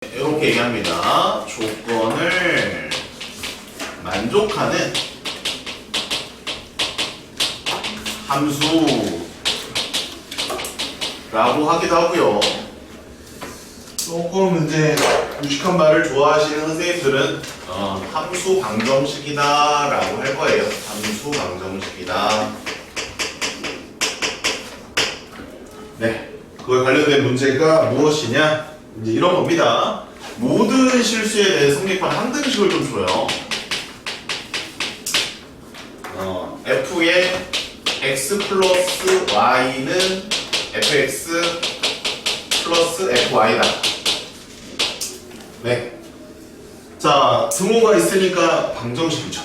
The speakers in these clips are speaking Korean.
이렇게 얘기합니다. 조건을 만족하는 함수라고 하기도 하고요. 조금 이제 무식한 말을 좋아하시는 선생님들은 함수 방정식이다 라고 할 거예요. 함수 방정식이다. 네, 그거에 관련된 문제가 무엇이냐? 이제 이런 겁니다. 모든 실수에 대해 성립한 항등식을 좀 줘요. f의 x 플러스 y는 fx 플러스 fy다. 네. 자, 등호가 있으니까 방정식이죠.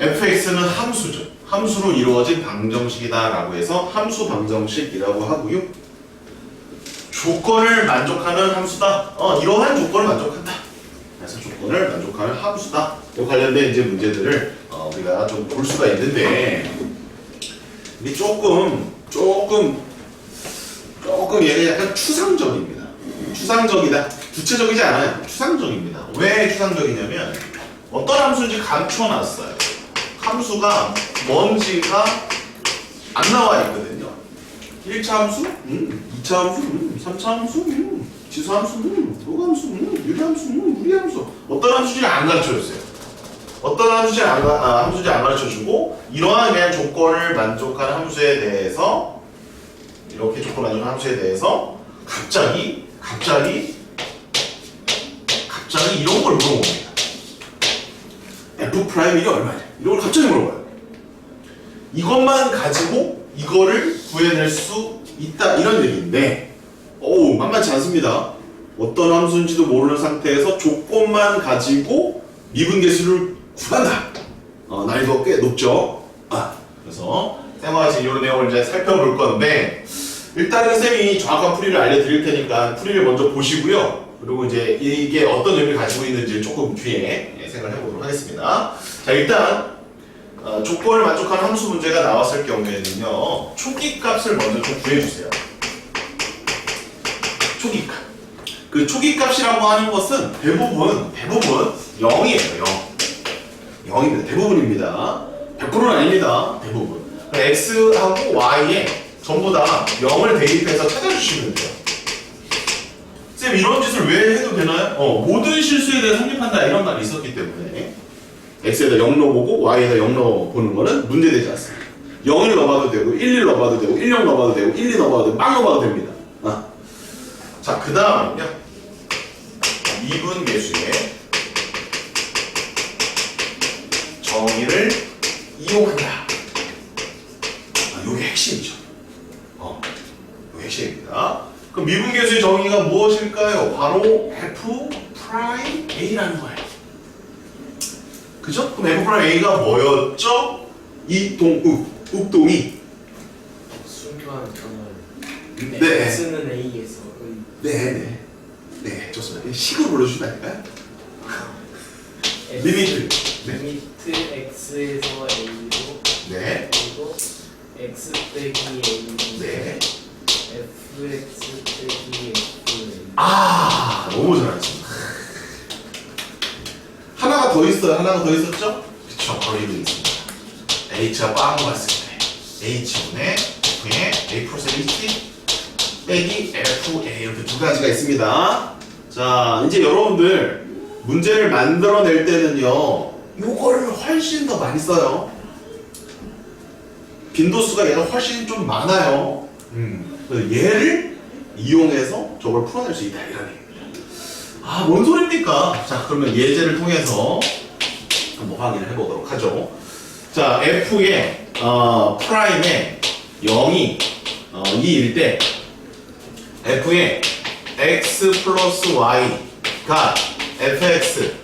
fx는 함수죠. 함수로 이루어진 방정식이다 라고 해서 함수 방정식이라고 하고요. 조건을 만족하는 함수다. 이러한 조건을 만족한다. 그래서 조건을 만족하는 함수다. 이 관련된 이제 문제들을 우리가 좀 볼 수가 있는데, 이게 조금 얘가 약간 추상적입니다. 추상적이다. 구체적이지 않아요. 추상적입니다. 왜 추상적이냐면 어떤 함수인지 감춰놨어요. 함수가 뭔지가 안 나와 있거든요. 1차 함수, 2차 함수, 3차 함수, 지수 함수, 로 함수, 유리 함수, 무리 함수. 어떤 함수인지 안 가르쳐줬어요. 어떤 함수인지 안 가르쳐주고, 이러한 그냥 조건을 만족하는 함수에 대해서, 이렇게 조건을 만족하는 함수에 대해서 갑자기 이런 걸 물어봅니다. F'이 얼마냐? 이런 걸 갑자기 물어봐요. 이것만 가지고 이거를 구해낼 수 있다, 이런 얘기인데, 만만치 않습니다. 어떤 함수인지도 모르는 상태에서 조건만 가지고 미분계수를 구한다. 난이도가 꽤 높죠. 그래서 쌤과 같이 이런 내용을 이제 살펴볼 건데, 일단은 쌤이 정확한 풀이를 알려드릴 테니까 풀이를 먼저 보시고요. 그리고 이제 이게 어떤 의미를 가지고 있는지 조금 뒤에 생각을 해보도록 하겠습니다. 자, 일단 조건을 만족하는 함수 문제가 나왔을 경우에는요, 초기값을 먼저 좀 구해주세요. 초기값. 그 초기값이라고 하는 것은 대부분 0이에요. 0입니다. 대부분입니다. 100%는 아닙니다. 대부분. x하고 y에 전부 다 0을 대입해서 찾아주시면 돼요. 쌤, 이런 짓을 왜 해도 되나요? 모든 실수에 대해 성립한다, 이런 말이 있었기 때문에 x에다 0 넣어보고 y에다 0 넣어보는 거는 문제되지 않습니다. 0을 넣어봐도 되고 1 넣어봐도 되고 10 넣어봐도 되고 1, 2 넣어봐도 되고 막 넣어봐도 됩니다. 자, 그 다음은요, 미분계수의 정의를 이용한다. 요게 핵심이죠. 요게 핵심입니다. 그럼 미분계수의 정의가 무엇일까요? 바로 F'A라는 거예요. 그죠? 그럼 F'A가 뭐였죠? 욱동이. 순간 저는 네. X는 A에서 네, 좋습니다. 식으로 불러주시면 안 될까요? 리미트. 리미트 X에서 A로 네. 그리고 X 빼기 A 네. FX 빼기 FA 너무 잘하셨습니다. 하나가 더 있었죠? 그쵸, 바로 이거 있습니다. H가 빵 왔을 때 H분의 F의 A 플러스 H 빼기 FA, 이렇게 두 가지가 있습니다. 자, 이제 여러분들 문제를 만들어낼 때는요, 요거를 훨씬 더 많이 써요. 빈도수가 얘가 훨씬 좀 많아요. 그래서 얘를 이용해서 저걸 풀어낼 수 있다, 이런 얘기입니다. 뭔 소리입니까? 자, 그러면 예제를 통해서 한번 확인을 해보도록 하죠. 자, F의 프라임에 0이 2일 때 F의 x 플러스 y가 fx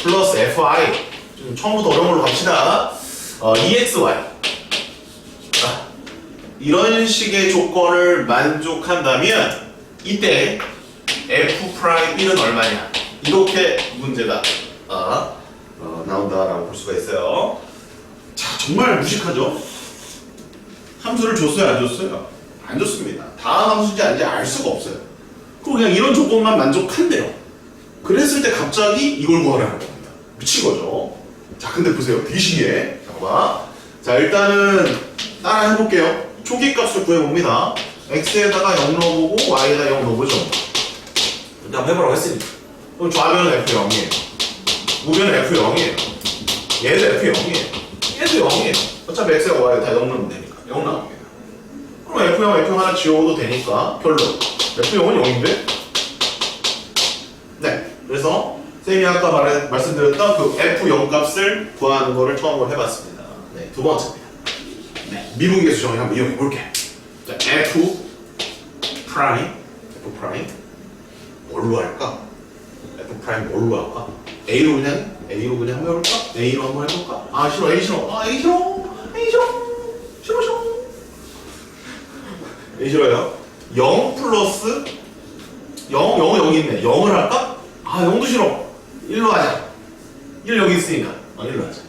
플러스 fy, 좀 처음부터 어려운 걸로 갑시다. 2xy 이런 식의 조건을 만족한다면 이때 F'E는 얼마냐, 이렇게 문제가 나온다라고 볼 수가 있어요. 자, 정말 무식하죠? 함수를 줬어요, 안 줬어요? 안 줬습니다. 다음 함수인지 아닌지 알 수가 없어요. 그리고 그냥 이런 조건만 만족한대요. 그랬을 때 갑자기 이걸 구하라는 겁니다. 미친 거죠. 자, 근데 보세요. 되게 신기해. 잠깐만. 자, 일단은 따라 해볼게요. 초기 값을 구해봅니다. x에다가 0 넣어보고 y에다 0 넣어보죠. 일단 해보라고 했으니까. 그럼 좌변은 f0이에요. 우변은 f0이에요. 얘도 f0이에요. 얘도 0이에요. 어차피 x와 y가 다 0 넣으면 되니까 0 나옵니다. 그럼 f0, f0 하나 지워도 되니까 별로. f0은 0인데? 네. 그래서 쌤이 아까 말씀드렸던 그 f0 값을 구하는 거를 처음으로 해봤습니다. 네, 두 번째입니다. 네, 미분계수 정의 한번 이용해 볼게. 자, f 프라임 뭘로 할까? f 프라임 뭘로 할까? a로 그냥 한번 해볼까? a로 한번 해볼까? 아 싫어, a 싫어, a 싫어요. 0 플러스 0은 여기 있네. 0을 할까? 아 0도 싫어. 1로 하자. 1 여기 있으니까 1로 하자.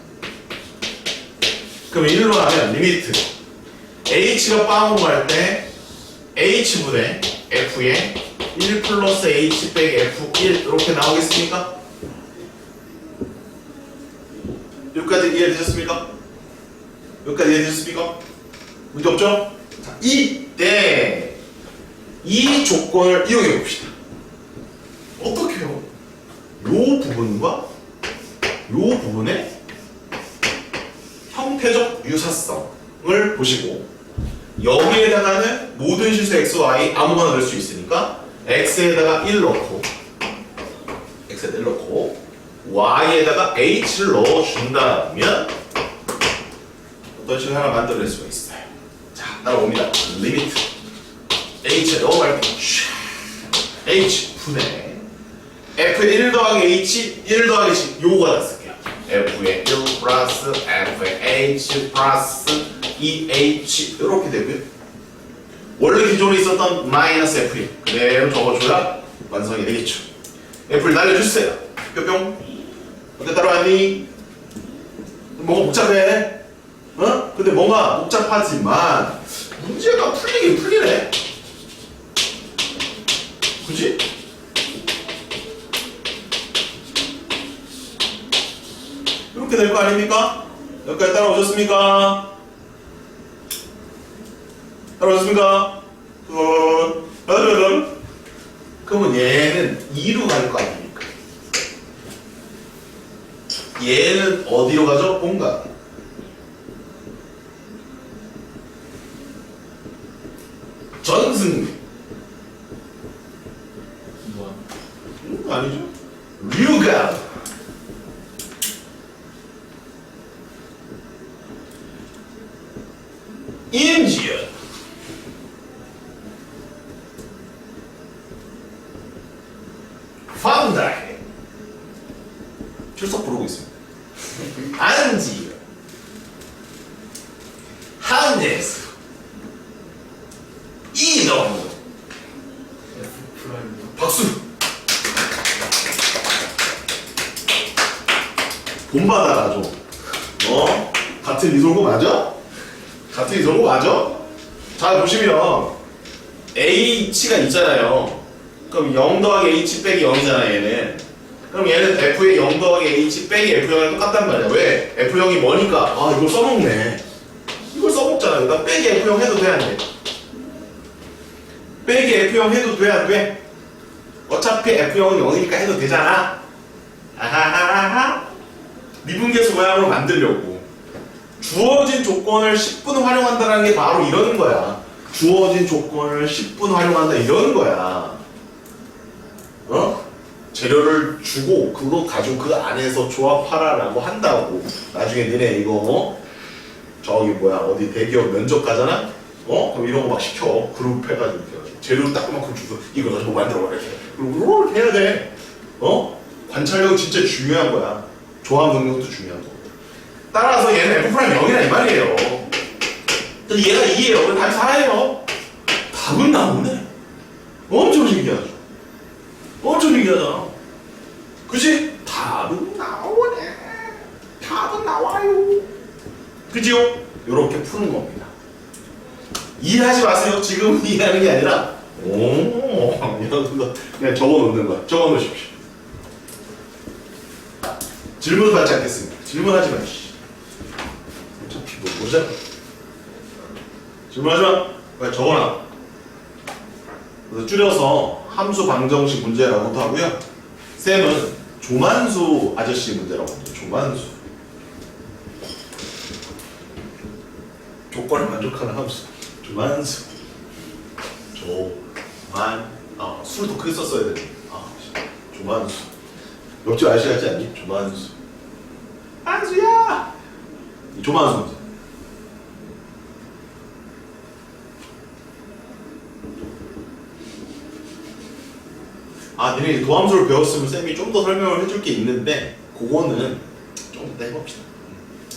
그럼 1로 하면 리미트 h가 빵으로 갈 때 h분의 f에 1 플러스 h 빼기 f1 이렇게 나오겠습니까? 여기까지 이해되셨습니까? 문제 없죠? 자, 이때 이 조건을 이용해 봅시다. 어떻게 해요? 요 부분과 요 부분의 형태적 유사성을 보시고 여기에다가는 모든 실수 x, y 아무거나 넣을 수 있으니까 x에다가 1 넣고 y에다가 h를 넣어준다면 어떤 식으로 하나 만들어낼 수가 있어요. 자, 따라옵니다. 리미트 h에 넣어갈 때 h 분의 f1 더하기 h 1 더하기 h 요거가 다 쓸게요. f의 1 플러스 f의 h 플러스 2h 이렇게 되고요. 원래 기존에 있었던 마이너스 f1 그대로 적어줘야 완성이 되겠죠. f를 날려주세요. 뿅뿅. 어때 따라왔니? 뭔가 복잡해. 어? 근데 뭔가 복잡하지만 문제가 풀리긴 풀리네. 그치? 이렇게 될 거 아닙니까? 여기까지 따라오셨습니까? 그러면 얘는 2로 갈 거 아닙니까? 얘는 어디로 가죠? 공간. 전승. 뭐야? 아니죠? 류가. 임지연. 황다혜. 출석 부르고 있습니다. 안지연. 한예수. 이동우. F 프라임이요? 박수. 본받아라 좀. 같은 이솔고 맞아? 자 보시면 h가 있잖아요. 그럼 0 더하기 h 빼기 0이잖아 얘는. 그럼 얘는 f의 0 더하기 h 빼기 f0이랑 똑같단 말이야. 왜? f0이 뭐니까? 아 이걸 써먹네. 이걸 써먹잖아. 그러니까 빼기 f0 해도 돼 안 돼? 빼기 f0 해도 돼 안 돼? 어차피 f0은 0이니까 해도 되잖아. 아하하하. 미분계수 모양으로 만들려고 주어진 조건을 10분 활용한다는 게 바로 이러는 거야. 주어진 조건을 10분 활용한다 이러는 거야. 재료를 주고 그거 가지고 그 안에서 조합하라라고 한다고. 나중에 니네 이거 저기 뭐야 어디 대기업 면접 가잖아? 그럼 이런 거 막 시켜. 그룹 해가지고 재료 따끔만큼 주고 이거 가지고 만들어봐 이렇게. 그리고 이렇게 해야 돼. 관찰력은 진짜 중요한 거야. 조합 능력도 중요한 거. 따라서 얘는 f 프라임 0이라 이 말이에요. 근데 얘가 2예요. 그럼 답이 4예요. 답은 나오네. 엄청 신기하죠. 엄청 신기하잖아. 그치? 답은 나오네. 답은 나와요. 그지요? 요렇게 푸는 겁니다. 이해하지 마세요. 지금은 이해하는 게 아니라 오, 이거 그냥 적어놓는 거야. 적어놓으십시오. 질문 받지 않겠습니다. 질문하지 마. 어차피 뭐 모르잖아. 질문하지 마. 빨리 적어놔. 그래서 줄여서 함수 방정식 문제라고도 하고요. 쌤은 조만수 아저씨 문제라고 합니다. 조만수. 조건을 만족하는 함수. 조만수. 술도 크게 썼어야 되는데. 조만수. 옆집 아저씨 같지 않니? 조만수. 안수야! 이 조만수 문제. 니네 도함수를 배웠으면 쌤이 좀 더 설명을 해줄 게 있는데 그거는 좀 이따 해봅시다.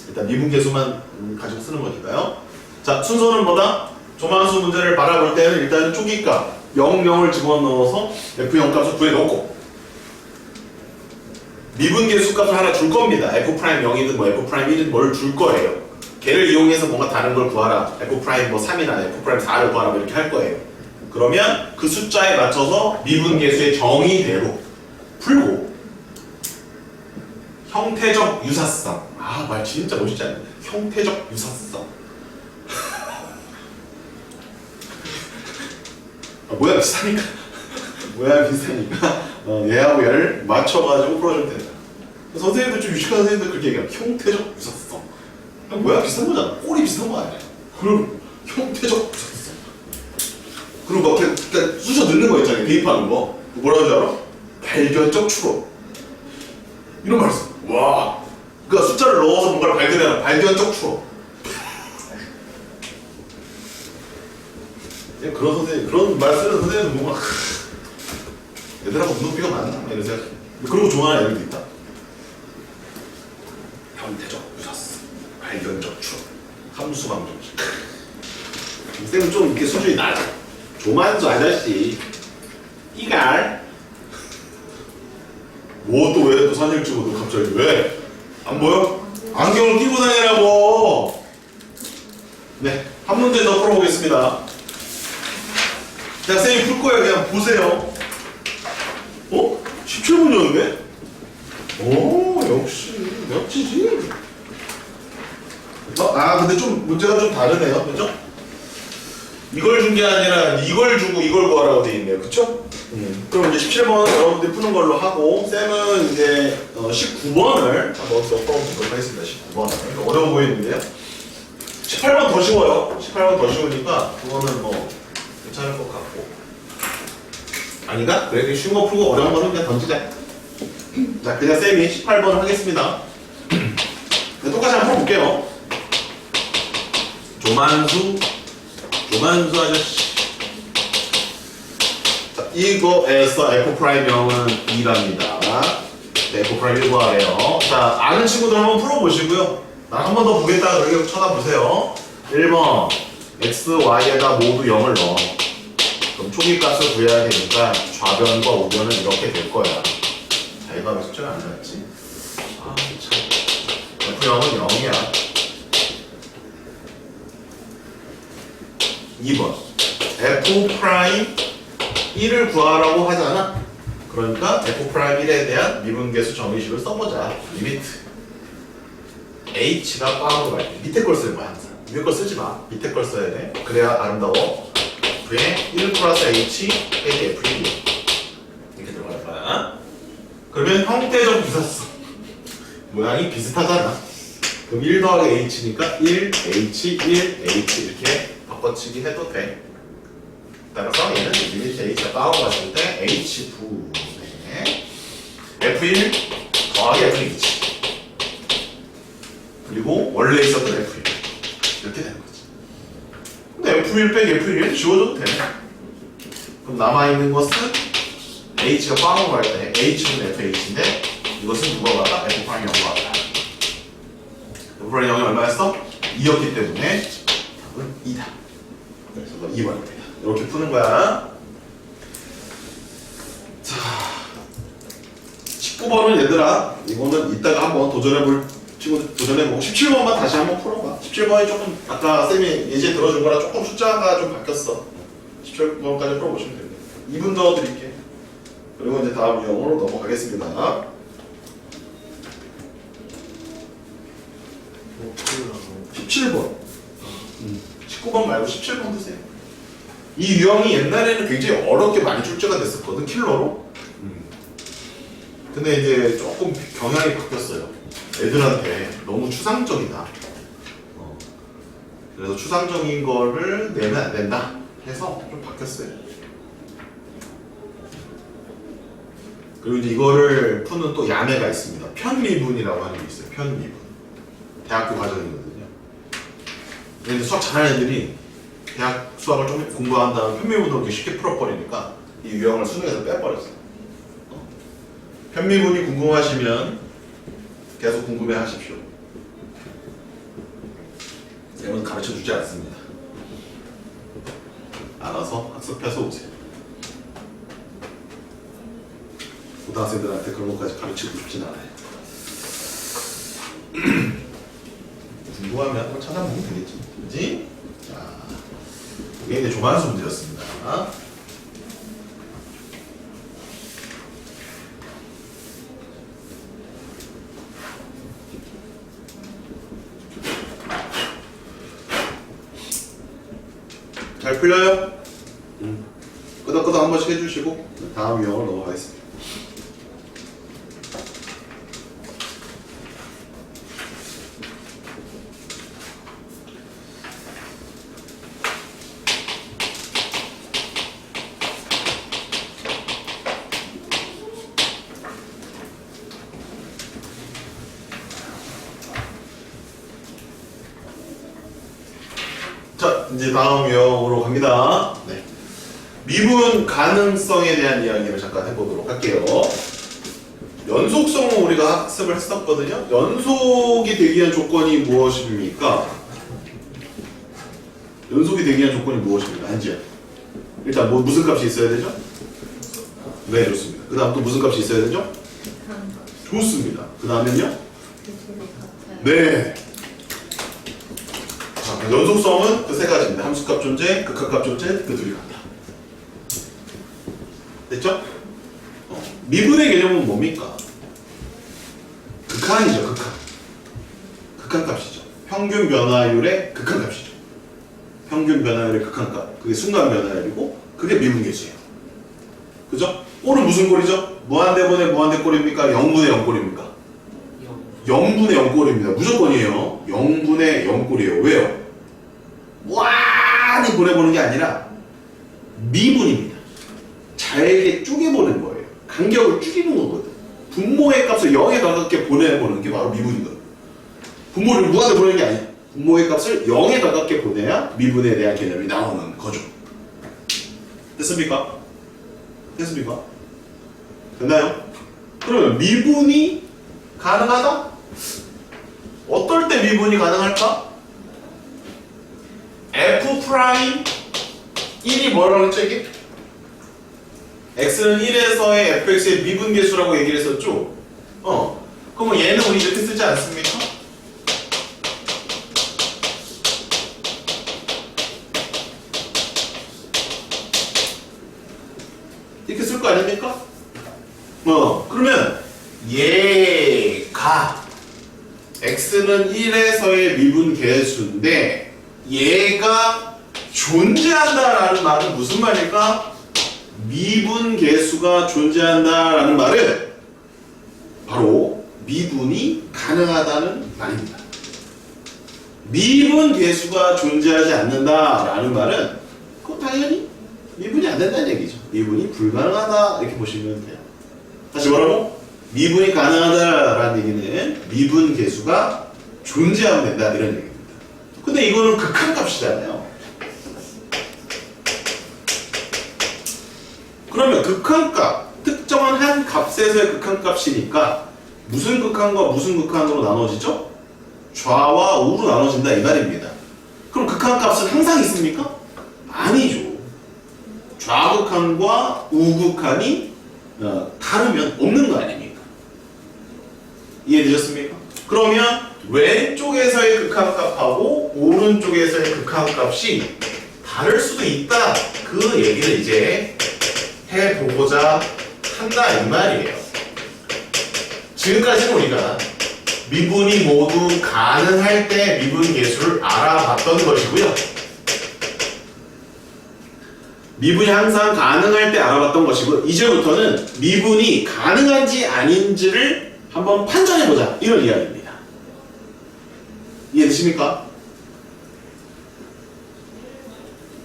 일단 미분계수만 가지고 쓰는 거니까요. 자, 순서는 뭐다? 조만수 문제를 바라볼 때는 일단 초기값 0, 0을 집어넣어서 F0 값을 구해놓고 미분계수 값을 하나 줄 겁니다. F'0이든 뭐 F'1이든 뭘 줄 거예요. 걔를 이용해서 뭔가 다른 걸 구하라. F' 뭐 3이나 F'4를 구하라 뭐 이렇게 할 거예요. 그러면 그 숫자에 맞춰서 미분계수의 정의대로 풀고 형태적 유사성. 말 진짜 멋있지 않나요? 형태적 유사성. 모양 비슷하니까 모양 비슷하니까 얘하고 얘를 맞춰가지고 풀어주면 된다. 선생님들 좀 유식한 선생님들 그렇게 얘기해요. 형태적 유사성. 모양 비슷한 거잖아. 꼴이 비슷한 거 아니야. 그럼 형태적 유사성. 그리고 막 그러니까 쑤셔 넣는 거 있잖아요. 대입하는 거. 뭐라고 하지 알아? 발견적 추론. 이런 말 있어. 와. 그러니까 숫자를 넣어서 뭔가를 발견해라. 발견적 추론. 그런 선생님, 그런 말 쓰는 선생님은 뭔가 얘들하고 눈높이가 맞나? 이런 생각. 그러고 좋아하는 애들도 있다. 형태적 유사성, 발견적 추론, 함수 방정식. 쌤은 좀 이렇게 수준이 낮아. 조만수 아저씨, 이갈. 뭐 또 왜 또 사진 찍어도 갑자기 왜? 안 보여? 안경을 끼고 다니라고. 네, 한 문제 더 풀어보겠습니다. 자, 쌤이 풀 거예요. 그냥 보세요. 17문제였네? 오, 역시 멋지지. 근데 좀 문제가 좀 다르네요. 그죠? 이걸 준 게 아니라 이걸 주고 이걸 구하라고 돼 있네요. 그쵸? 그럼 이제 17번은 여러분들이 푸는 걸로 하고 쌤은 이제 19번을 한번 더 풀어보도록 하겠습니다. 19번을. 어려워 보이는데요? 18번 더 쉬워요. 18번 더 쉬우니까 그거는 뭐 괜찮을 것 같고. 아닌가? 그래, 쉬운 거 풀고 어려운 거는 그냥 던지자. 자, 그냥 쌤이 18번을 하겠습니다. 똑같이 한번 풀어볼게요. 조만수 아저씨. 자, 이거에서 F'0은 2랍니다. F'1 구하래요. 자, 아는 친구들 한번 풀어보시고요. 나 한 번 더 보겠다. 그렇게 쳐다보세요. 1번 X, Y에다 모두 0을 넣어. 그럼 초기값을 구해야 되니까 좌변과 우변은 이렇게 될 거야. 자, 이거 왜 숫자가 안 나왔지? 참. F'0은 0이야. 2번 F'1을 구하라고 하잖아. 그러니까 F'1에 대한 미분계수 정의식을 써보자. 리미트 H가 꽝으로 갈 때 밑에 걸 쓰는 거야 항상. 위에 걸 쓰지 마. 밑에 걸 써야 돼. 그래야 아름다워. F에 1 플러스 H 빼기 F1 이렇게 들어갈 거야. 그러면 형태적 유사성 모양이 비슷하잖아. 그럼 1 더하기 H니까 1, H, 1, H 이렇게 바꿔치기 해도 돼. 따라서 얘는 리미트 H가 다운 갔을 때 H9에 F1 더하기 F2지. 그리고 원래 있었던 F1 이렇게 되는 거지. 근데 F1 빼기 F1이 지워져도 되네. 그럼 남아있는 것은 H가 빵으로 갈 때 H는 FH인데 이것은 누가 받아? F'0이 0과 같다. F'0이 0이 얼마였어? 2였기 때문에 답은 2다. 그래서 2번입니다. 이렇게 푸는 거야. 자, 19번은 얘들아 이거는 이따가 한번 도전해볼 친구들 도전해보고 17번만 다시 한번 풀어봐. 17번이 조금 아까 쌤이 예제 들어준 거랑 조금 숫자가 좀 바뀌었어. 17번까지 풀어보시면 됩니다. 2분 더 드릴게요. 그리고 이제 다음 유형으로 넘어가겠습니다. 목표라고. 17번. 19번 말고 17번 드세요. 이 유형이 옛날에는 굉장히 어렵게 많이 출제가 됐었거든, 킬러로. 근데 이제 조금 경향이 바뀌었어요. 애들한테 너무 추상적이다. 그래서 추상적인 거를 내면 안 된다 해서 좀 바뀌었어요. 그리고 이제 이거를 푸는 또 야매가 있습니다. 편미분이라고 하는 게 있어요. 편미분. 대학교 과정이거든요. 근데 수학 잘하는 애들이 대학 수학을 좀 공부한 다음 편미분으로 이렇게 쉽게 풀어버리니까 이 유형을 수능에서 빼버렸어요. 편미분이 궁금하시면 계속 궁금해 하십시오. 쌤은 가르쳐 주지 않습니다. 알아서 학습해서 오세요. 고등학생들한테 그런 것까지 가르치고 싶진 않아요. 궁금하면 한번 찾아보면 되겠지. 그지? 자, 이게 이제 조만수 문제였습니다. 잘 풀려요? 끄덕끄덕 한 번씩 해주시고 다음 유형으로 넘어가겠습니다. 자, 이제 다음 유형으로 갑니다. 네. 미분 가능성에 대한 이야기를 잠깐 해보도록 할게요. 연속성은 우리가 학습을 했었거든요. 연속이 되기 위한 조건이 무엇입니까? 연속이 되기 위한 조건이 무엇입니까? 한지야. 일단 뭐 무슨 값이 있어야 되죠? 네, 좋습니다. 그 다음 또 무슨 값이 있어야 되죠? 좋습니다. 그 다음엔요? 네. 자, 연속성은 그 세 가지입니다. 함수값 존재, 극한값 존재, 그 둘이 같다. 됐죠? 미분의 개념은 뭡니까? 극한이죠, 극한. 극한값이죠. 평균 변화율의 극한값이죠. 평균 변화율의 극한값. 그게 순간 변화율이고, 그게 미분계수예요. 그죠? 꼴은 무슨 꼴이죠? 무한대분의 무한대꼴입니까? 0분의 0꼴입니까? 0분의 0꼴입니다. 무조건이에요. 0분의 0꼴이에요. 왜요? 무한히 보내보는 게 아니라 미분입니다. 잘게 쪼개보는 거예요. 간격을 줄이는 거거든. 분모의 값을 0에 가깝게 보내보는 게 바로 미분이거든. 분모를 무한에 보내는 게 아니야. 분모의 값을 0에 가깝게 보내야 미분에 대한 개념이 나오는 거죠. 됐습니까? 됐습니까? 됐나요? 그러면 미분이 가능하다? 어떨 때 미분이 가능할까? F'1이 뭐라고 했죠 이게? x는 1에서의 fx의 미분계수라고 얘기를 했었죠? 그러면 얘는 우리 이렇게 쓰지 않습니까? 이렇게 쓸 거 아닙니까? 그러면 얘가 x는 1에서의 미분계수인데 얘가 존재한다라는 말은 무슨 말일까? 미분계수가 존재한다라는 말은 바로 미분이 가능하다는 말입니다. 미분계수가 존재하지 않는다라는 말은 그건 당연히 미분이 안 된다는 얘기죠. 미분이 불가능하다 이렇게 보시면 돼요. 다시 뭐라고? 미분이 가능하다라는 얘기는 미분계수가 존재하면 된다 이런 얘기입니다. 근데 이거는 극한값이잖아요. 그러면 극한값, 특정한 한 값에서의 극한값이니까 무슨 극한과 무슨 극한으로 나눠지죠? 좌와 우로 나눠진다 이 말입니다. 그럼 극한값은 항상 있습니까? 아니죠. 좌극한과 우극한이 다르면 없는 거 아닙니까? 이해되셨습니까? 그러면 왼쪽에서의 극한값하고 오른쪽에서의 극한값이 다를 수도 있다. 그 얘기를 이제 해보고자 한다 이 말이에요. 지금까지는 우리가 미분이 모두 가능할 때 미분 계수를 알아봤던 것이고요. 미분이 항상 가능할 때 알아봤던 것이고, 이제부터는 미분이 가능한지 아닌지를 한번 판단해보자 이런 이야기입니다. 이해되십니까?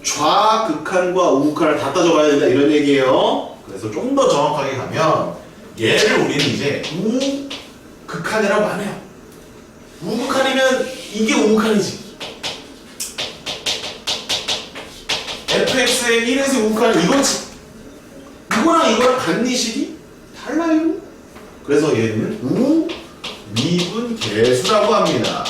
좌극한과 우극한을 다 따져봐야 된다 이런 얘기예요. 그래서 좀 더 정확하게 가면 얘를 우리는 이제 우극한이라고 하네요. 우극한이면 이게 우극한이지. fx의 1에서 우극한은 이거지. 이거랑 이거랑 간니식이 달라요. 그래서 얘는 우미분 계수라고 합니다.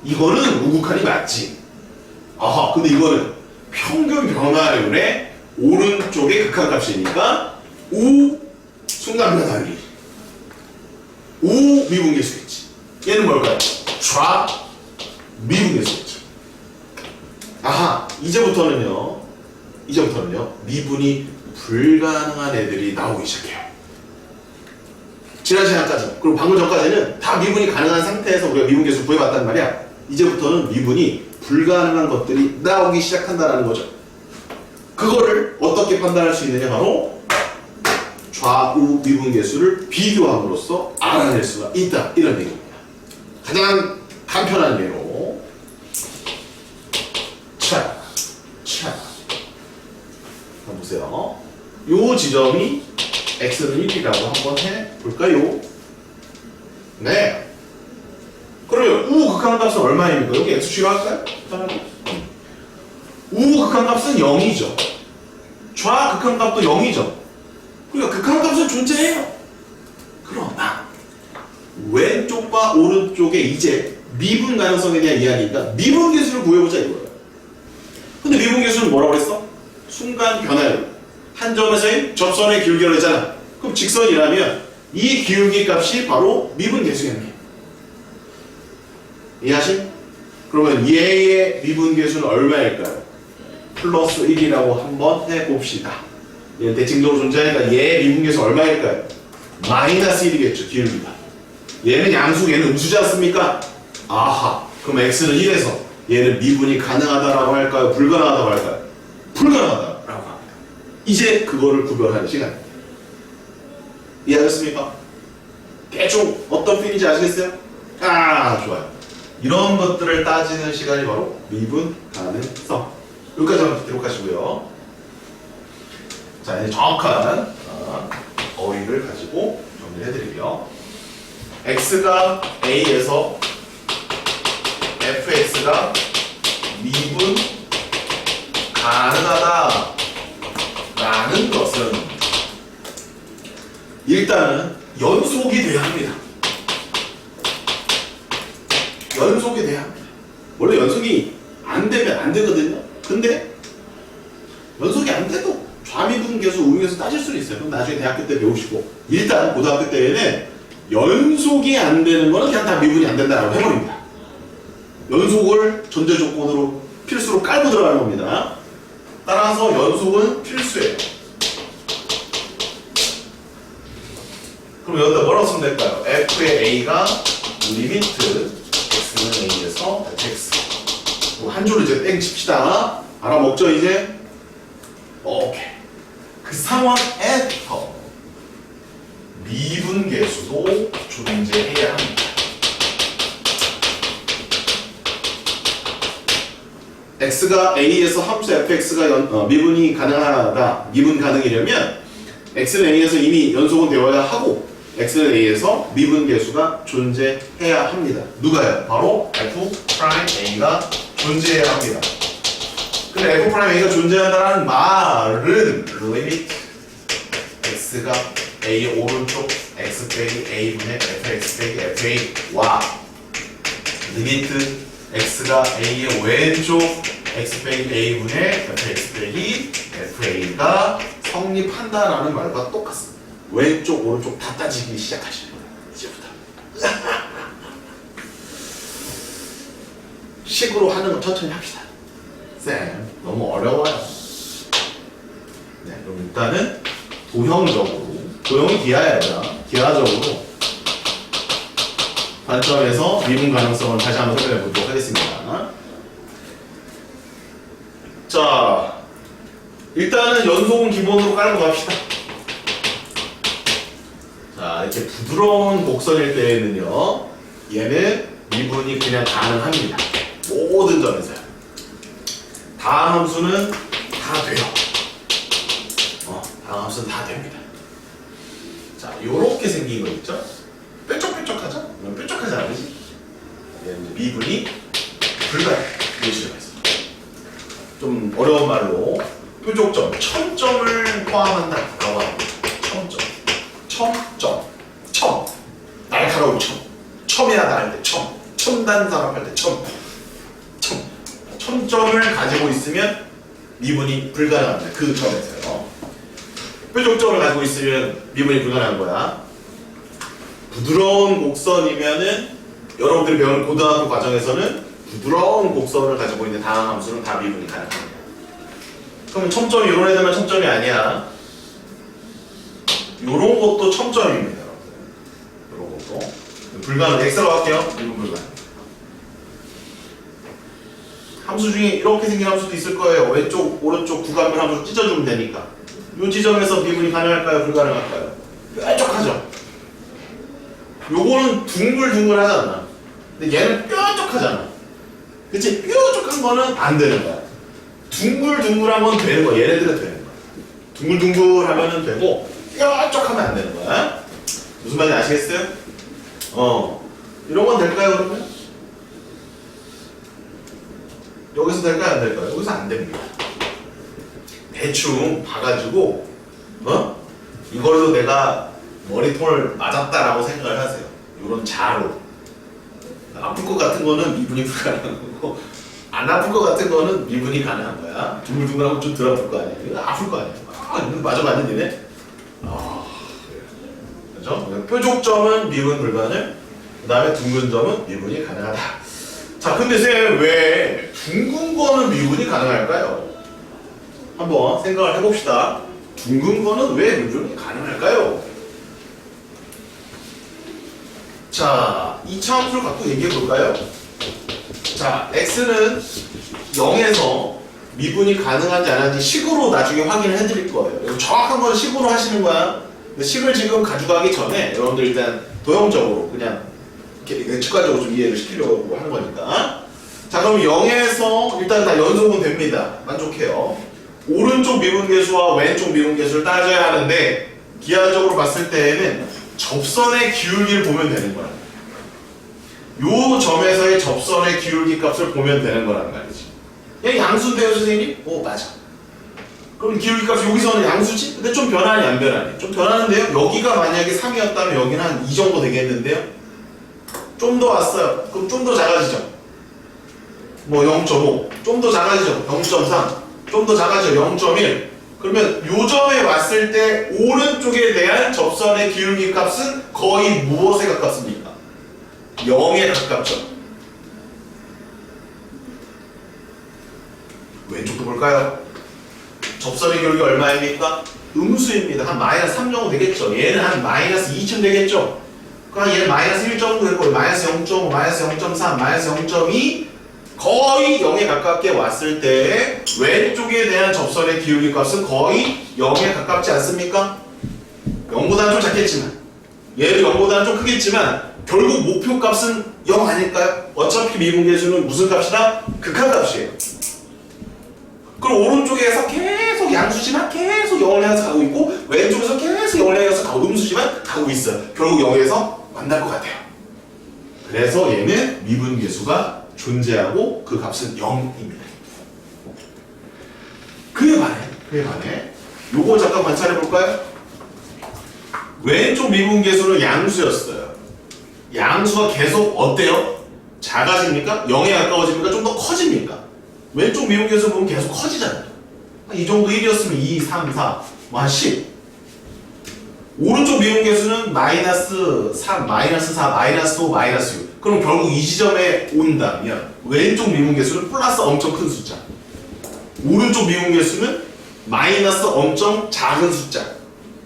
이거는 우극한이 맞지. 근데 이거는 평균 변화율의 오른쪽의 극한값이니까 순간 변화율이 미분계수겠지. 얘는 뭘까요? 좌 미분계수겠죠. 이제부터는요 미분이 불가능한 애들이 나오기 시작해요. 지난 시간까지, 그리고 방금 전까지는 다 미분이 가능한 상태에서 우리가 미분계수 구해봤단 말이야. 이제부터는 미분이 불가능한 것들이 나오기 시작한다는 거죠. 그거를 어떻게 판단할 수 있느냐? 바로 좌우 미분계수를 비교함으로써 알아낼 수가 있다 이런 얘기입니다. 가장 간편한 예로 한번 보세요. 요 지점이 x는 1이라고 한번 해볼까요? 네. 그러면 우극한값은 얼마입니까? 여기 x취로 할까요? 우극한값은 0이죠. 좌극한값도 0이죠. 그러니까 극한값은 존재해요. 그러나 왼쪽과 오른쪽에 이제 미분 가능성에 대한 이야기니까 미분계수를 구해보자 이거예요. 근데 미분계수는 뭐라고 그랬어? 순간 변화율. 한 점에서의 접선의 기울기라고 했잖아. 그럼 직선이라면 이 기울기 값이 바로 미분계수겠네. 이해하심? 그러면 얘의 미분계수는 얼마일까요? 플러스 1이라고 한번 해봅시다. 얘는 대칭적으로 존재하니까 얘의 미분계수 얼마일까요? 마이너스 1이겠죠, 기울기가. 얘는 양수, 얘는 음수지 않습니까? 그럼 x는 1에서 얘는 미분이 가능하다라고 할까요? 불가능하다고 할까요? 불가능하다라고 합니다. 이제 그거를 구별하는 시간입니다. 이해하셨습니까? 대충 어떤 필인지 아시겠어요? 좋아요. 이런 것들을 따지는 시간이 바로 미분 가능성. 여기까지 한번 기록하시고요. 자, 이제 정확한 어휘를 가지고 정리를 해드릴게요. x가 a에서 fx가 미분 가능하다라는 것은 일단은 연속이 돼야 합니다. 연속이 돼야 합니다. 원래 연속이 안 되면 안 되거든요. 근데 연속이 안 돼도 좌미분계수, 우미분계수 따질 수는 있어요. 그럼 나중에 대학교 때 배우시고, 일단 고등학교 때에는 연속이 안 되는 거는 그냥 다 미분이 안 된다라고 해버립니다. 연속을 전제 조건으로 필수로 깔고 들어가는 겁니다. 따라서 연속은 필수예요. 그럼 여기다 뭐라고 쓰면 될까요? f의 a가 리미트 x는 a에서 fx. 한 줄을 이제 땡 칩시다. 알아먹죠 이제? 오케이. 그 상황에서 미분계수도 존재해야 합니다. x가 a에서 함수 fx가 미분이 가능하다, 미분 가능이려면 x는 a에서 이미 연속은 되어야 하고 x는 a에서 미분계수가 존재해야 합니다. 누가요? 바로 f'a가 존재해야 합니다. 근데 f'a가 존재한다는 말은 limit x가 a의 오른쪽 x 빼기 a분의 fx 빼기 fa와 limit x가 a의 왼쪽 x 빼기 a분의 fx 빼기 fa가 성립한다라는 말과 똑같습니다. 왼쪽 오른쪽 다 따지기 시작하시는 거예요. 이제부터. 식으로 하는 거 천천히 합시다. 쌤, 너무 어려워요. 네, 그럼 일단은 도형적으로, 도형이 기하야, 기하적으로 관점에서 미분 가능성을 다시 한번 설명해 보도록 하겠습니다. 자, 일단은 연속은 기본으로 깔고 갑시다. 자, 이렇게 부드러운 곡선일 때에는요, 얘는 미분이 그냥 가능합니다. 모든 점에서요. 다항 함수는 다 돼요. 다항 함수는 다 됩니다. 자, 요렇게 생긴 거 있죠? 뾰족뾰족하죠? 뾰족하잖아, 그지? 얘는 미분이 불가능. 이런 식으로 해서. 좀 어려운 말로 뾰족점, 첨점을 포함한다라고 합니다. 첨. 날카로운 첨이라다 할 때 첨단사람 할 때 첨점을 가지고 있으면 미분이 불가능합니다. 그 점에서요. 뾰족점을 가지고 있으면 미분이 불가능한 거야. 부드러운 곡선이면은 여러분들이 배우는 고등학교 과정에서는 부드러운 곡선을 가지고 있는 다항 함수는 다 미분이 가능합니다. 그럼 첨점이 이런 애들만 첨점이 아니야. 요런 것도 첨점입니다. 요런 것도 불가능. X로 할게요. 미분 불가능. 함수 중에 이렇게 생긴 함수도 있을 거예요. 왼쪽, 오른쪽 구간을 함수로 찢어주면 되니까. 이 지점에서 미분이 가능할까요? 불가능할까요? 뾰족하죠? 요거는 둥글둥글하잖아. 근데 얘는 뾰족하잖아. 그치? 뾰족한 거는 안 되는 거야. 둥글둥글한 건 되는 거야. 얘네들은 되는 거야. 둥글둥글하면 되고 뾰족하면 안 되는 거야. 무슨 말인지 아시겠어요? 이런 건 될까요, 그러면? 여기서 될까요, 안 될까요? 여기서 안 됩니다. 대충 봐가지고, 이걸로 내가 머리통을 맞았다라고 생각을 하세요. 요런 자로. 아플 것 같은 거는 미분이 불가능한 거고, 안 아플 것 같은 거는 미분이 가능한 거야. 둥글둥글하고 좀 덜 아플 거 아니야. 이거 아플 거 아니야. 이거 맞아봤는데, 니네? 그렇죠? 뾰족점은 미분 불가능, 그 다음에 둥근 점은 미분이 가능하다. 자, 근데 쌤, 왜 둥근 거는 미분이 가능할까요? 한번 생각을 해봅시다. 둥근 거는 왜 미분이 가능할까요? 자, 2차 함수를 갖고 얘기해 볼까요? 자, x는 0에서 미분이 가능한지 안 하는지 식으로 나중에 확인을 해드릴 거예요. 정확한 건 식으로 하시는 거야. 근데 식을 지금 가져가기 전에 여러분들 일단 도형적으로 그냥 이렇게 직관적으로 좀 이해를 시키려고 하는 거니까. 자, 그럼 0에서 일단 다 연속은 됩니다. 만족해요. 오른쪽 미분계수와 왼쪽 미분계수를 따져야 하는데 기하적으로 봤을 때에는 접선의 기울기를 보면 되는 거야. 요 점에서의 접선의 기울기 값을 보면 되는 거란 말이지. 얘 양수인데요, 선생님? 맞아. 그럼 기울기 값이 여기서는 양수지? 근데 좀 변하니 안 변하니? 좀 변하는데요? 여기가 만약에 3이었다면 여기는 한 2 정도 되겠는데요? 좀 더 왔어요. 그럼 좀 더 작아지죠? 뭐 0.5, 좀 더 작아지죠? 0.3, 좀 더 작아지죠? 0.1. 그러면 요 점에 왔을 때 오른쪽에 대한 접선의 기울기 값은 거의 무엇에 가깝습니까? 0에 가깝죠. 왼쪽도 볼까요? 접선의 기울기 얼마입니까? 음수입니다. 한 마이너스 3 정도 되겠죠. 얘는 한 마이너스 2쯤 되겠죠. 그러니까 얘는 마이너스 1 정도 될 거예요. 마이너스 0.5, 마이너스 0.3, 마이너스 0.2 거의 0에 가깝게 왔을 때 왼쪽에 대한 접선의 기울기 값은 거의 0에 가깝지 않습니까? 0보다는 좀 작겠지만 얘도 0보다는 좀 크겠지만 결국 목표 값은 0 아닐까요? 어차피 미분계수는 무슨 값이다? 극한값이에요. 그럼 오른쪽에서 계속 양수지만 계속 0을 향해서 가고 있고 왼쪽에서 계속 0을 향해서 가고 음수지만 가고 있어요. 결국 0에서 만날 것 같아요. 그래서 얘는 미분계수가 존재하고 그 값은 0입니다. 그에 반해 요거 잠깐 관찰해 볼까요? 왼쪽 미분계수는 양수였어요. 양수가 계속 어때요? 작아집니까? 0에 가까워집니까? 좀 더 커집니까? 왼쪽 미분계수 보면 계속 커지잖아요. 이 정도 1이었으면 2, 3, 4, 뭐 한 10. 오른쪽 미분계수는 마이너스 3, 마이너스 4, 마이너스 5, 마이너스 6. 그럼 결국 이 지점에 온다면 왼쪽 미분계수는 플러스 엄청 큰 숫자. 오른쪽 미분계수는 마이너스 엄청 작은 숫자.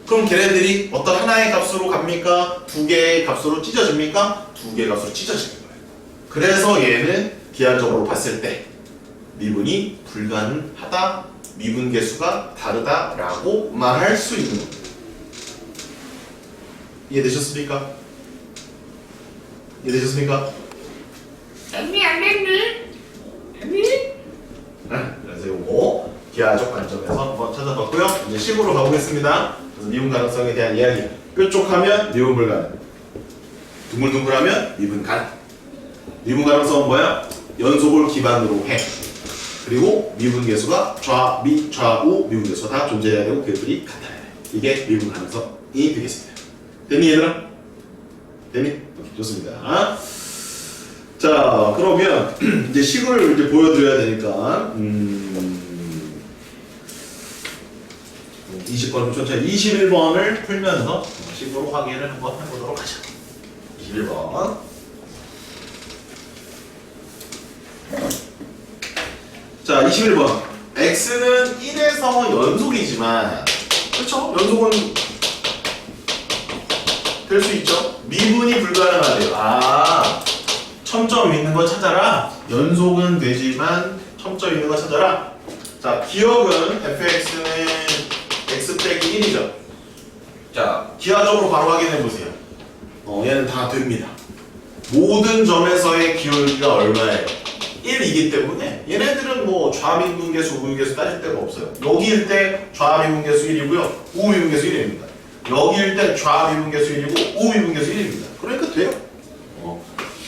그럼 걔네들이 어떤 하나의 값으로 갑니까? 두 개의 값으로 찢어집니까? 두 개의 값으로 찢어지는 거예요. 그래서 얘는 기하적으로 봤을 때 미분이 불가능하다, 미분계수가 다르다라고 말할 수 있는 겁니다. 이해되셨습니까? 이해되셨습니까? 언니 안 됐니? 언니? 그래서 요거 기하적 관점에서 한번 찾아봤고요. 이제 식으로 가보겠습니다. 그래서 미분 가능성에 대한 이야기. 뾰족하면 미분 불가능. 둥글둥글하면 미분 가능. 미분 가능성은 뭐야? 연속을 기반으로 해. 그리고 미분 계수가 좌우 미분 계수가 다 존재해야 되고 그들이 같아야 돼. 이게 미분 가능성이 되겠습니다. 됐니 얘들아? 됐니? 좋습니다. 자, 그러면 이제 식을 이제 보여드려야 되니까 20번 천천히 21번을 풀면서 식으로 확인을 한번 해보도록 하죠. 21번. 자, 21번. x는 1에서 연속이지만, 그렇죠? 연속은 될 수 있죠? 미분이 불가능하대요. 아, 첨점 있는 거 찾아라. 연속은 되지만 첨점 있는 거 찾아라. 자, 기억은 fx는 x 빼기 1이죠. 자, 기하적으로 바로 확인해 보세요. 얘는 다 됩니다. 모든 점에서의 기울기가 얼마예요? 1이기 때문에 얘네들은 뭐 좌미분계수, 우미분계수 따질 데가 없어요. 여기일 때 좌미분계수 1이고요. 우미분계수 1입니다. 여기일 때 좌미분계수 1이고 우미분계수 1입니다. 그러니까 돼요.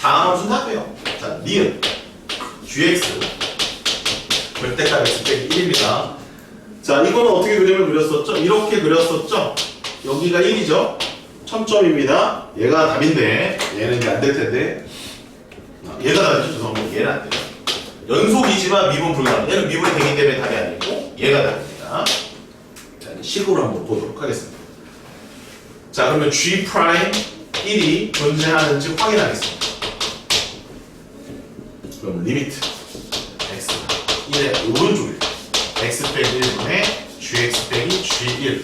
다음 함수는 다 돼요. 자, 니은 gx 절대값 x 빼기 1입니다. 자, 이거는 어떻게 그림을 그렸었죠? 이렇게 그렸었죠? 여기가 1이죠? 첨점입니다. 얘가 답인데 얘는 이제 안 될 텐데 얘가 답이죠. 죄송합니다. 얘는 안 돼요. 연속이지만 미분 불가능. 얘는 미분이 되기 때문에 답이 아니고 얘가 답입니다. 자, 이제 식으로 한번 보도록 하겠습니다. 자, 그러면 g 프라임 1이 존재하는지 확인하겠습니다. 그럼 리미트 x가 1의 오른쪽일 때 x 빼기 1분의 gx 빼기 g1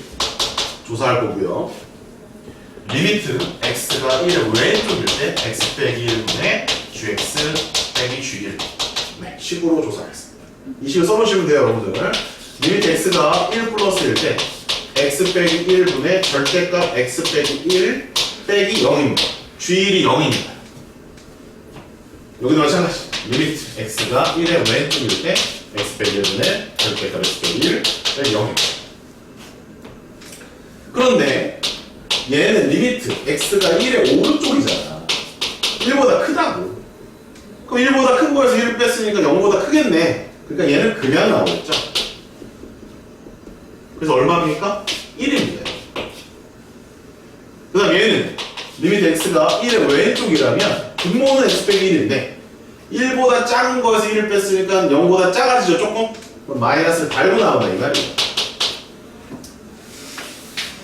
조사할 거고요. 리미트 x가 1의 왼쪽일 때 x 빼기 1분의 gx 빼기 g1 네, 식으로 조사하겠습니다. 이 식을 써놓으시면 돼요, 여러분들. 리미트 x가 1 플러스일 때 x 빼기 1분의 절대값 x 빼기 1 빼기 0입니다. g1이 0입니다. 여기도 마찬가지. 리미트 x가 1의 왼쪽일 때 x 빼기 1분의 절대값 x 빼기 1 빼기 0입니다. 그런데 얘는 리미트 x가 1의 오른쪽이잖아. 1보다 크다고. 그럼 1보다 큰 거에서 1을 뺐으니까 0보다 크겠네. 그러니까 얘는 그냥 나오겠죠. 그래서 얼마입니까? 1입니다. 그 다음 얘는 리미트 x가 1의 왼쪽이라면 분모는 x 빼기 1인데 1보다 작은 거에서 1을 뺐으니까 0보다 작아지죠, 조금? 그럼 마이너스를 달고 나온다, 이 말이에요.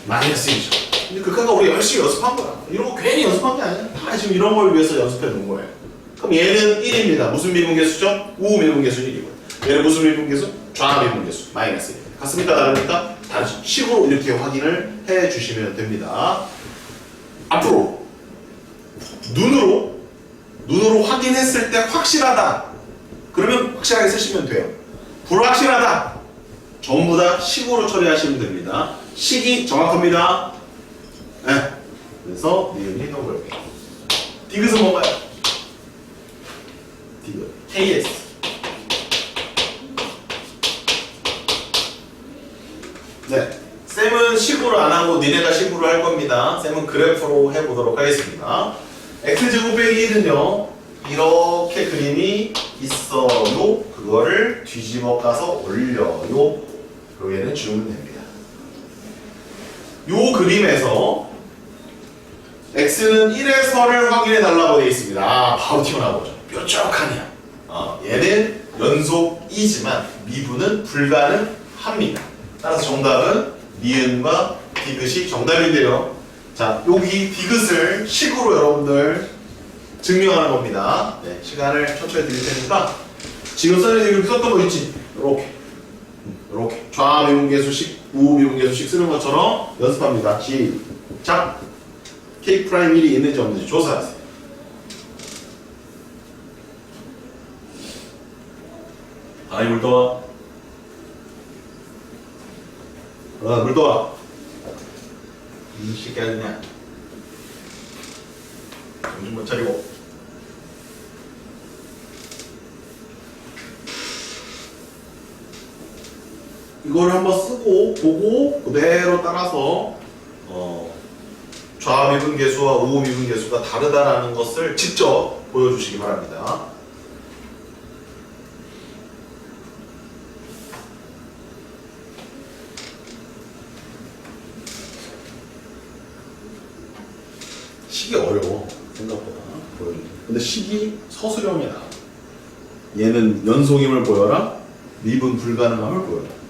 마이너스 1이죠. 근데 극한가 우리 열심히 연습한 거야. 이런 거 괜히 연습한 게 아니야. 다 지금 이런 걸 위해서 연습해 놓은 거예요. 그럼 얘는 1입니다. 무슨 미분계수죠? 우 미분계수 1이고요. 얘는 무슨 미분계수? 좌 미분계수. 마이너스 1. 같습니까? 다릅니까? 다르죠. 식으로 이렇게 확인을 해 주시면 됩니다. 앞으로 눈으로 확인했을 때 확실하다. 그러면 확실하게 쓰시면 돼요. 불확실하다. 전부 다 식으로 처리하시면 됩니다. 식이 정확합니다. 네. 그래서 니은이 동그라미. 디귿은 뭔가요? 디귿. KS. 네. 쌤은 식으로 안 하고 니네가 식으로 할 겁니다. 쌤은 그래프로 해보도록 하겠습니다. x제곱 빼기 1은요. 이렇게 그림이 있어요. 그거를 뒤집어 까서 올려요. 그리고 얘는 주면 됩니다. 요 그림에서 x는 1의 선을 확인해 달라고 되어 있습니다. 아, 바로 튀어나오죠. 뾰족하냐. 얘는 연속이지만 미분은 불가능합니다. 따라서 정답은 니은과 디귿이 정답인데요. 자, 여기 디귿을 식으로 여러분들 증명하는 겁니다. 네, 시간을 천천히 드릴 테니까 지금 써내지금 썼던 거 있지? 이렇게 좌미분계수식, 우미분계수식 쓰는 것처럼 연습합니다. 시작. K 프라임 1이 있는지 없는지 조사하세요. 아이 물 떠와. 물 떠와. 이 새끼 아니냐. 정신 못 차리고. 이걸 한번 쓰고 보고 그대로 따라서 좌미분계수와 우미분계수가 다르다라는 것을 직접 보여주시기 바랍니다. 식이 어려워 생각보다 보여주기. 근데 식이 서술형이야. 얘는 연속임을 보여라, 미분 불가능함을 보여라.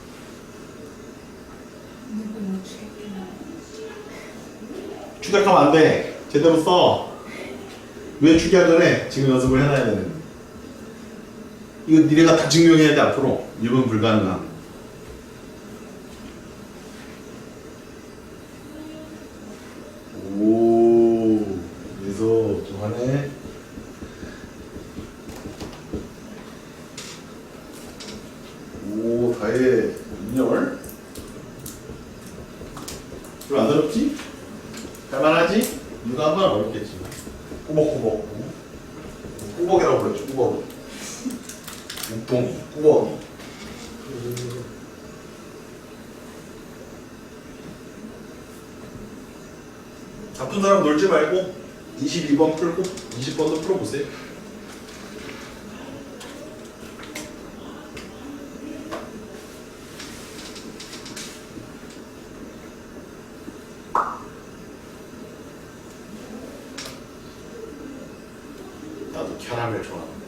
축약하면 안 돼. 제대로 써. 왜 축약 전에 지금 연습을 해놔야 되는. 이거 니네가 다 증명해야 돼 앞으로. 미분 불가능함. 오, 그래서 좀 하네. 오, 다해. 인열. 왜 안 어렵지? 할만하지? 누가 한번 어렵겠지. 꾸벅꾸벅. 꾸벅이라고 그랬죠, 꾸벅. 묵동이, 꾸벅이. 아픈 사람 놀지 말고 22번 풀고 20번도 풀어보세요. 나도 캐러멜 좋아하는데.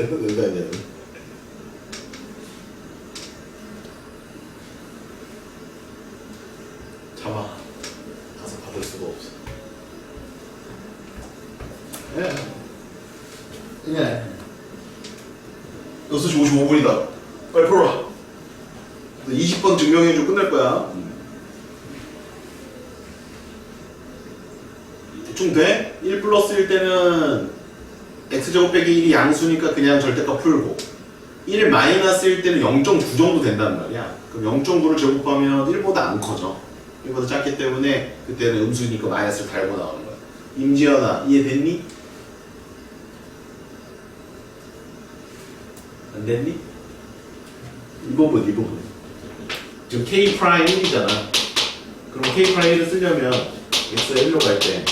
농담이야. 참아. 가서 받을 수가 없어. 예. 6시 55분이다. 빨리 풀어라. 20번 증명해주고 끝낼 거야. 대충 돼? 1 플러스 1 때는 x제곱 빼기 1이 양수니까 그냥 절대값 풀고 1 마이너스일 때는 0.9 정도 된단 말이야. 그럼 0.9를 제곱하면 1보다 안 커져. 1보다 작기 때문에 그때는 음수니까 마이너스를 달고 나오는 거야. 임지연아, 이해됐니? 안 됐니? 이 부분. 지금 k 프라임 1이잖아. 그럼 k 프라임 1을 쓰려면 x가 1로 갈 때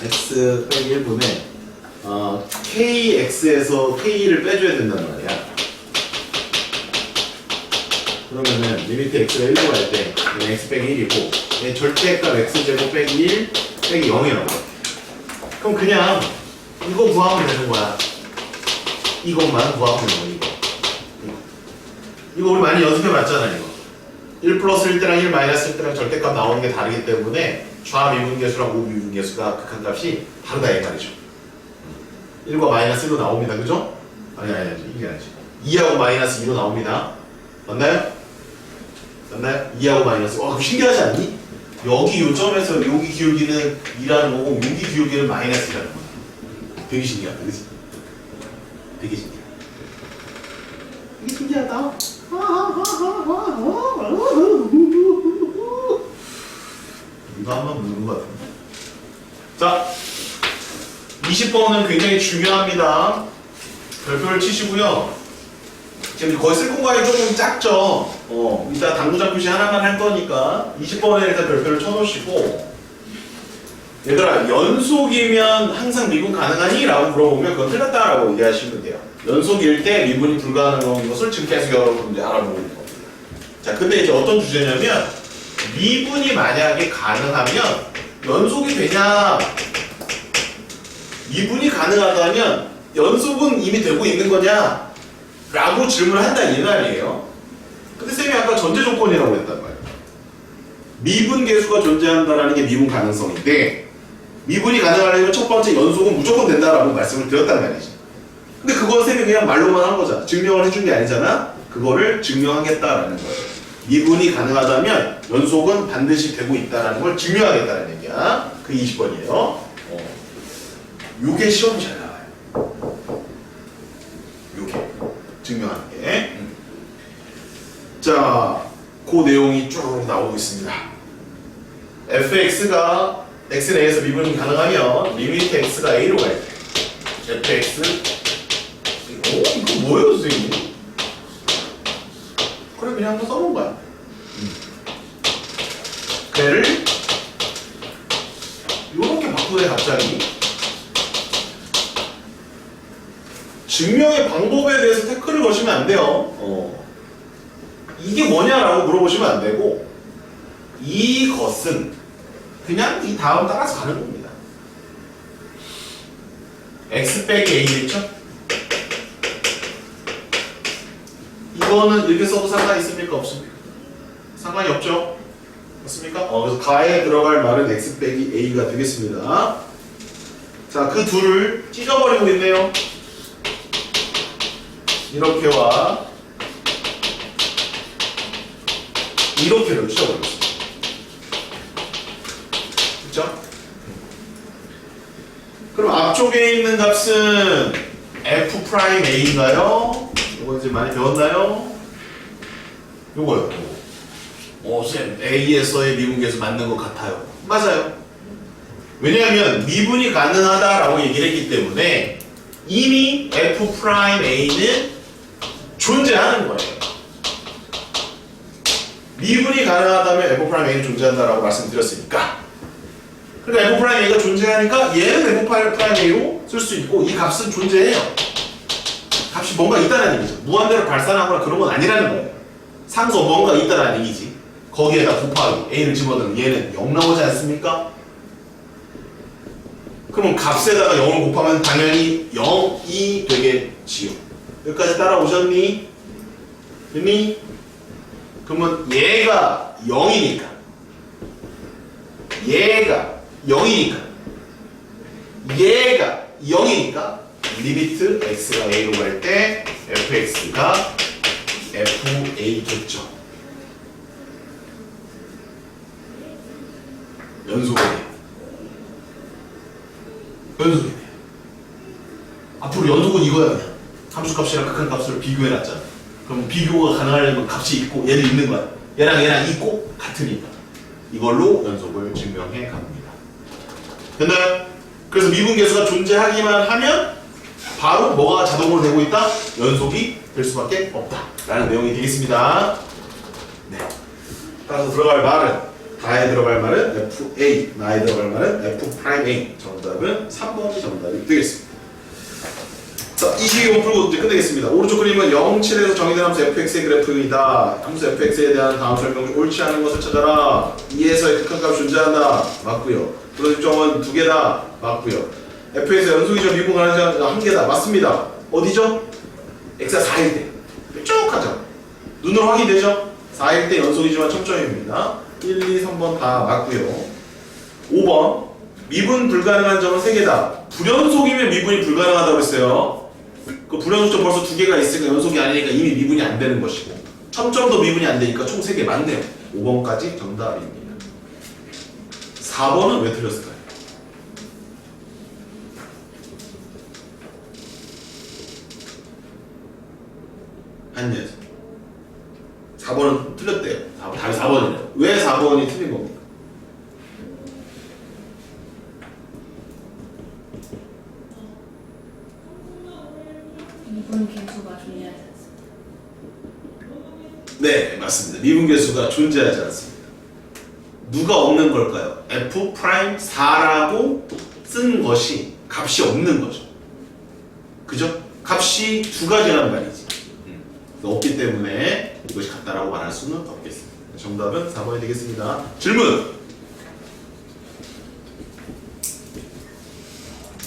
x 빼기 1분에 kx에서 k를 빼줘야 된단 말이야. 그러면은 리미트 x가 1로 갈 때 x 빼기 1이고 절대값 x제곱 빼기 1 빼기 0이라고. 그럼 그냥 이거 구하면 되는 거야. 이것만 구하면 되는 거야. 이거 우리 많이 연습해봤잖아. 이거 1 플러스 1 때랑 1 마이너스 1 때랑 절대값 나오는 게 다르기 때문에 좌미분계수랑 우미분계수가 극한값이 다르다 이 말이죠. 1과 마이너스 1로 나옵니다. 그죠? 아니 이게 아니지. 2하고 마이너스 2로 나옵니다. 맞나요? 2하고 마이너스. 와, 그거 신기하지 않니? 여기 요점에서 여기 기울기는 2라는 거고 여기 기울기는 마이너스라는 거야. 되게 신기하다. 그치? 되게 신기하다. 되게 신기하다. 이거 한번 묻는 것 같은데. 자, 20번은 굉장히 중요합니다. 별표를 치시고요. 지금 거의 쓸 공간이 조금 작죠? 이따 당구장 표시 하나만 할 거니까 20번에 일단 별표를 쳐놓으시고, 얘들아, 연속이면 항상 미분 가능하니? 라고 물어보면 그건 틀렸다라고 이해하시면 돼요. 연속일 때 미분이 불가능한 것을 지금 계속 여러분들이 알아보고 있는 겁니다. 자, 근데 이제 어떤 주제냐면, 미분이 만약에 가능하면 연속이 되냐? 미분이 가능하다면 연속은 이미 되고 있는 거냐? 라고 질문을 한다 이 말이에요. 근데 쌤이 아까 전제 조건이라고 했단 말이야. 미분 계수가 존재한다라는 게 미분 가능성인데 미분이 가능하려면 첫 번째 연속은 무조건 된다라고 말씀을 드렸단 말이지. 근데 그건 쌤이 그냥 말로만 한 거잖아. 증명을 해준 게 아니잖아. 그거를 증명하겠다라는 거예요. 미분이 가능하다면 연속은 반드시 되고 있다라는 걸 증명하겠다는 얘기야. 그 20번이에요. 요게 시험이 잘 나와요. 요게 증명하는 게. 자, 그 내용이 쭉 나오고 있습니다. fx가 x는 a에서 미분이 가능하면 리미트 x가 a로 갈 때 fx 이거 뭐예요 선생님? 그래 그냥 한번 써본 거야. 걔를 요렇게 바꾸네 갑자기. 증명의 방법에 대해서 태클을 거시면 안 돼요. 이게 뭐냐라고 물어보시면 안 되고 이것은 그냥 이 다음 따라서 가는 겁니다. x 빼기 a겠죠? 이거는 이렇게 써도 상관이 있습니까? 없습니까? 상관이 없죠? 맞습니까? 그래서 가에 들어갈 말은 x 빼기 a가 되겠습니다. 자, 그 둘을 찢어버리고 있네요. 이렇게와 이렇게를 찢어버렸습니다. 그렇죠? 그럼 앞쪽에 있는 값은 f'a인가요? 이거 이제 많이 배웠나요? 요거요. 쌤, A에서의 미분계수 맞는 것 같아요. 맞아요. 왜냐하면 미분이 가능하다라고 얘기를 했기 때문에 이미 f'a는 존재하는 거예요. 미분이 가능하다면 f'a는 존재한다라고 말씀드렸으니까. 그러니까 f'a가 존재하니까 얘는 f'a로 쓸 수 있고 이 값은 존재해요. 값이 뭔가 있다는 얘기죠. 무한대로 발산하거나 그런 건 아니라는 거예요. 상수 뭔가 있다는 얘기지. 거기에다 곱하기 a를 집어넣으면 얘는 0 나오지 않습니까? 그러면 값에다가 0을 곱하면 당연히 0이 되겠지요. 여기까지 따라오셨니? 됐니? 그러면 얘가 0이니까 얘가 0이니까 리미트 x가 a로 갈 때 fx가 fa겠죠. 연속이네요. 앞으로 연속은 이거야. 그냥 함수값이랑 극한값을 비교해놨잖아. 그럼 비교가 가능하려면 값이 있고 얘도 있는 거야. 얘랑 있고 같으니까 이걸로 연속을 증명해 갑니다. 됐나요? 그래서 미분계수가 존재하기만 하면 바로 뭐가 자동으로 되고 있다? 연속이 될 수밖에 없다 라는 내용이 되겠습니다. 네. 따라서 들어갈 말은 다에 들어갈 말은 FA, 나에 들어갈 말은 F'A. 정답은 3번이 정답이 되겠습니다. 자, 22번 풀고 이제 끝내겠습니다. 오른쪽 그림은 0, 7에서 정의된 함수 fx의 그래프이다. 함수 fx에 대한 다음 설명 중 옳지 않은 것을 찾아라. 2에서의 극한값이 존재한다. 맞고요. 불어집점은 2개다. 맞고요. f에서 연속이죠. 미분 가능한 1개다. 맞습니다. 어디죠? x가 4일 때. 뾰족하죠. 눈으로 확인되죠? 4일 때 연속이지만 첨점입니다. 1, 2, 3번 다 맞고요. 5번 미분 불가능한 점은 3개다. 불연속이면 미분이 불가능하다고 했어요. 그 불연속점 벌써 2개가 있으니까 연속이 아니니까 이미 미분이 안 되는 것이고 첨점도 미분이 안 되니까 총 3개 맞네요. 5번까지 정답입니다. 4번은 왜 틀렸을까요? 한예서 4번은 틀렸대요. 답이 4번이네요. 왜 4번이 틀린 겁니까? 미분 계수가 존재하지 않습니다. 네, 맞습니다. 미분계수가 존재하지 않습니다. 누가 없는 걸까요? F'4라고 쓴 것이 값이 없는 거죠. 그죠? 값이 두 가지란 말이지. 없기 때문에 이것이 같다라고 말할 수는 없겠습니다. 정답은 4번이 되겠습니다. 질문!